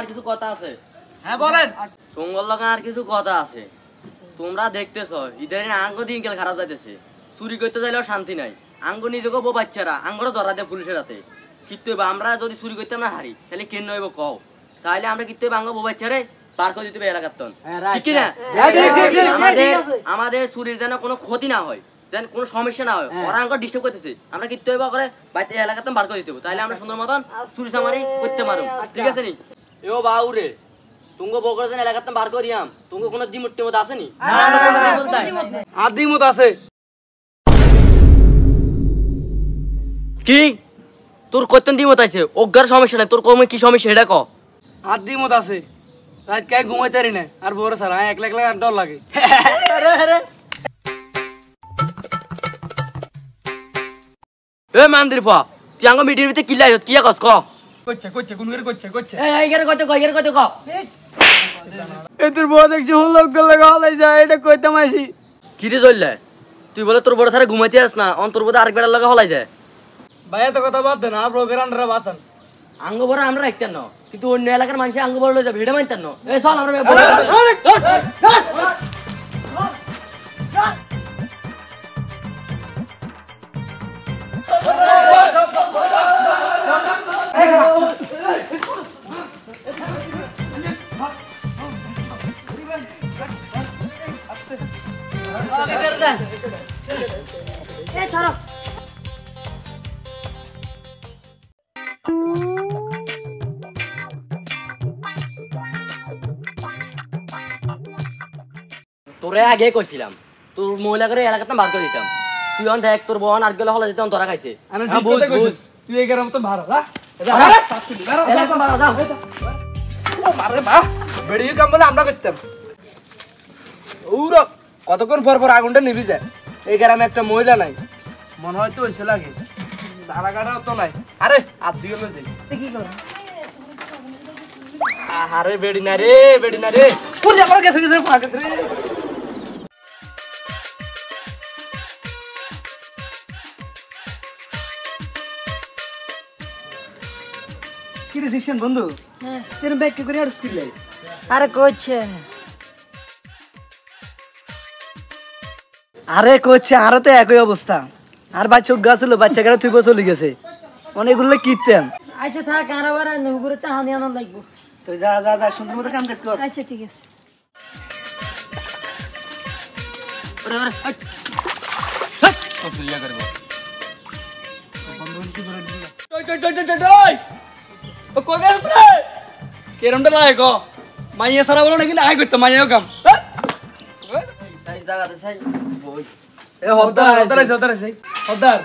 আর কিছু কথা আছে। হ্যাঁ বলেন। তোমার লগে আর কিছু কথা আছে। তোমরা দেখতেছো ইদানিং আঙ্গ দিনকাল খারাপ যাইতেছে, চুরি করতে যাইলেও শান্তি নাই। আঙ্গ নিজেকে বউ বাচ্চারা আঙ্গরও ধরা দেয় পুলিশের হাতে। কিন্তু আমরা যদি চুরি করতে না হারি তাহলে কেন নইব কও, তাহলে আমরা কিন্তু আঙ্গ বউ বাচ্চারে পার করে দিতে হবে এলাকার। ঠিক না? আমাদের চুরির যেন কোনো ক্ষতি না হয়, যেন কোনো সমস্যা না হয়, ওরা আঙ্গ ডিস্টার্ব করতেছে, আমরা কিন্তু করে বাইরে এলাকার বার করে দিতে হবে, তাহলে আমরা সুন্দর মতন চুরি চামারি করতে পারো। ঠিক আছে নি? এও বাউরে তুঙ্গো বকর যেন এলাকার বার করিয়াম, তুঙ্গো কোনো দিমুট টিমত আছে নি? আদিমত আছে। কি তোর কতন দিমত আছে? অজ্ঞার সমস্যা নাই, তোর কমে কি সমস্যা এটা ক। আদিমত আছে। রাত কে ঘুমাইতে পারি না আর বড় স্যার একলা একলা ডর লাগে। এ মান্দির পা তুই আঙ্গ মিটির ভিতরে কি লাইছ কি কস ক। কইছে কইছে কোন করে কইছে কইছে এই গেরে কত কই গেরে কত ক। এদের বউ দেখছি হলক গলে গলাই যায় এটা কইতাম আইছি। কি রে চললে তুই বলে তোর বড় স্যারে ঘুমাইতে আস না, অন্তর বোধ আরেক বেড়ার লগে হলাই যায়। ভাই এত কথা বাদ দেন, আর ব্লগের আন্ডারে বাসন আঙ্গ বড় আমরা রাখতেন না, কিন্তু অন্য এলাকার মানুষ আঙ্গ বড় লয়ে যাবে এটা মানতেন না। এই চল আমরা তোরে আগে কইছিলাম তোর মহিলা করে এলাকাতে বার করে দিতাম, তুই অন দেখ তোর বোন আর গেলে হলে যেতাম তোরা খাইছে। তুই এই গ্রাম তো ভাড়া বেড়িয়ে কাম বলে আমরা করতাম। কতক্ষণ পর পর আগুনটা নিবি যায়। এই গ্রামে একটা মহিলা নাই, মনে হয় তো হয়েছে লাগে ধারা কাটা তো নাই। আরে আর দিকে যাই কি করো? আরে বেড়ি না রে বেড়ি না রে পুরো আমার গেছে গেছে ফাঁকে রে। কি ডিসিশন বন্ধু? হ্যাঁ তের ব্যাগ কি করে আড়স কিলে? আরে কোচ্ছে আরে কোচ্ছে আরো তো একই অবস্থা। আর বাচ্চা গাছ হলো বাচ্চা কারা তুই চলে গেছে অনেকগুলো কিনতেন। আচ্ছা থাক আর আবার নুগুরে তাহানি আনন্দ লাগবো। তো যা যা যা সুন্দর মতো কাম কাজ কর। আচ্ছা ঠিক আছে। ওরে ওরে হট হট তো চুরিয়া করব। টই টই টই টই টই ও কই গেল রে? কেরমটা লাগে গো মাইয়া সারা বলো নাকি না আই কইতো মাইয়াও কাম। সাই জায়গাতে সাই বই এ হদ্দার হদ্দার আছে হদ্দার আছে হদ্দার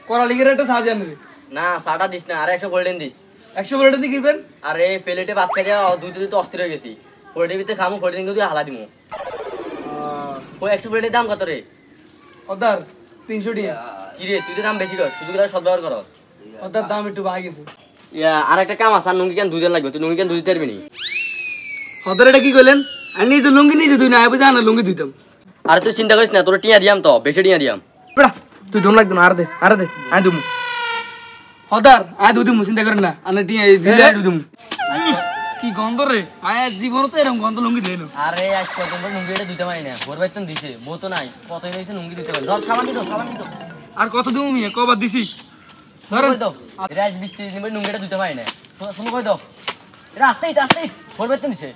কোরা লিগের একটা সাহায্য আনবি না সাটা দিস না, আর 100 গোল্ডেন দিস। 100 বড়টা দি কিবেন? আরে প্লেটে ভাত খাই যা দুই দুই তো অস্থির হয়ে গেছি, প্লেটের ভিতরে খামু প্লেটের কিন্তু হালা দিমু। ওই 100 প্লেটের দাম কত রে? হদ্দার 300 টাকা। কি রে তুই তো দাম বেশি কর, শুধু করে সদব্যবহার করস। হদ্দার দাম একটু বাড়ে গেছে। আর একটা কাম আছে, আর লুঙ্গি কেন 2 দিন লাগবে, তুই লুঙ্গি কেন 2 দিতে পারবি নি? হদ্দার এটা কি কইলেন? আমি তো লুঙ্গি নিতে তুই না আইবো জানা লুঙ্গি দিতাম। আরে তুই চিন্তা করিস না, তোর টিয়া দিয়াম তো, বেশি টিয়া দিয়াম। বেড়া তুই দম লাগতো না আর দে আই দুমু। হদ্দার আই দুমু চিন্তা করেন না আনে টিয়া দিলে আই দুমু। কি গন্ধ রে? আয় জীবন তো এরকম গন্ধ লুঙ্গি দেই না। আরে আজ পর্যন্ত লুঙ্গি এটা দিতে পারি না, ভোর বাইতেন দিছে বউ তো নাই, কতই হইছে লুঙ্গি দিতে পারি। ধর সাবান দিতো আর কত দিমু মিয়া কবার দিছি ধরো দাও। এটা আজ 20-30 দিন লুঙ্গি এটা দিতে পারি না, শুনো কই দাও। এটা আস্তে ভোর বাইতেন দিছে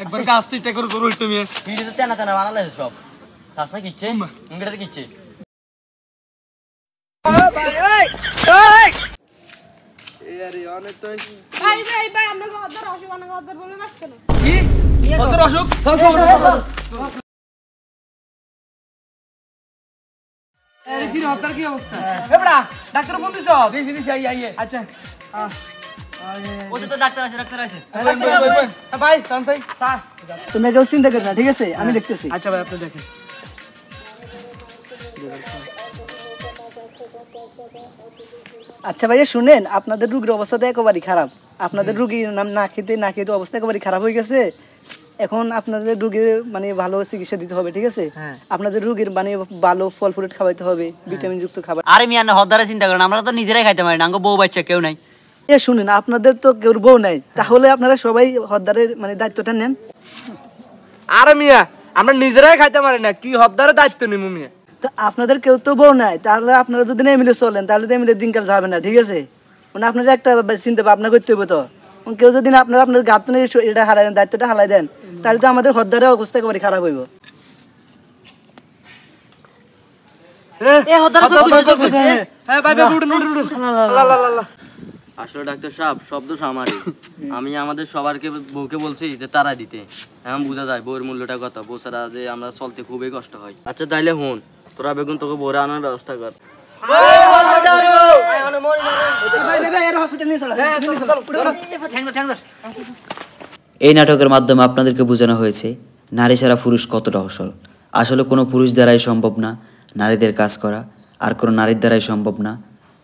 একবার কাজ তুই টেক করে করো একটু মিয়া। ভিডিও তো টানা টানা বানালে সব তাসমা কিচ্ছে লুঙ্গিটাতে কিচ্ছে। আরে অনেক তো ভাই আমরা গদর অসুখ না গদর বলে নাচ কেন? কি কত অসুখ আরে কি হতার কি অবস্থা? এ বড়া ডাক্তার ফোন দিছো? দিছি আইয়ে। আচ্ছা ওটা তো ডাক্তার আছে ভাই সানসাই স্যার তুমি কেউ চিন্তা করো না ঠিক আছে আমি দেখতেছি। আচ্ছা ভাই আপনি দেখেন। আচ্ছা ভাইয়া শুনেন আপনাদের রোগীর অবস্থা তো একেবারেই খারাপ। আপনাদের রোগীর নাম না খেতে অবস্থা একেবারেই খারাপ হয়ে গেছে। এখন আপনাদের রোগীর মানে ভালো চিকিৎসা দিতে হবে ঠিক আছে। আপনাদের রোগীর মানে ভালো ফল ফ্রুট খাওয়াইতে হবে, ভিটামিন যুক্ত খাবার। আরে মিয়া না হদ্দারে চিন্তা করেন, আমরা তো নিজেরাই খাইতে পারি না, আঙ্গ বউ বাচ্চা কেউ নাই। এ শুনেন, আপনাদের তো কেউ বউ নাই, তাহলে আপনারা সবাই হদ্দারের মানে দায়িত্বটা নেন। আরে মিয়া আমরা নিজেরাই খাইতে পারি না, কি হদ্দারের দায়িত্ব নিমু মিয়া? তো আপনাদের কেউ তো বউ নাই, তাহলে আপনারা যদি না মিলে চলেন তাহলে তো মিলে দিনকাল যাবে না, ঠিক আছে? মানে আপনারা একটা চিন্তা ভাবনা করতে হবে তো। কেউ যদি না আপনারা আপনার গাত নিয়ে এটা হারাই দেন, দায়িত্বটা হারাই দেন, তাহলে তো আমাদের হদ্দারের অবস্থা একেবারে খারাপ হইব। আসলে ডাক্তার সাহেব শব্দ আমারই। আমি আমাদের সবারকে বউকে বলছি যে তারা দিতে, এখন বোঝা যায় বউয়ের মূল্যটা কত। বউ ছাড়া যে আমরা চলতে খুবই কষ্ট হয়। আচ্ছা তাইলে হুন, তোরা বেগুন তোকে বউরে আনার ব্যবস্থা কর। এই নাটকের মাধ্যমে আপনাদেরকে বোঝানো হয়েছে নারী ছাড়া পুরুষ কতটা অসল। আসলে কোনো পুরুষ দ্বারাই সম্ভব না নারীদের কাজ করা, আর কোনো নারীর দ্বারাই সম্ভব না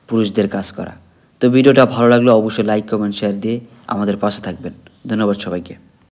পুরুষদের কাজ করা। তো ভিডিওটা ভালো লাগলে অবশ্যই লাইক কমেন্ট শেয়ার দিয়ে আমাদের পাশে থাকবেন। ধন্যবাদ সবাইকে।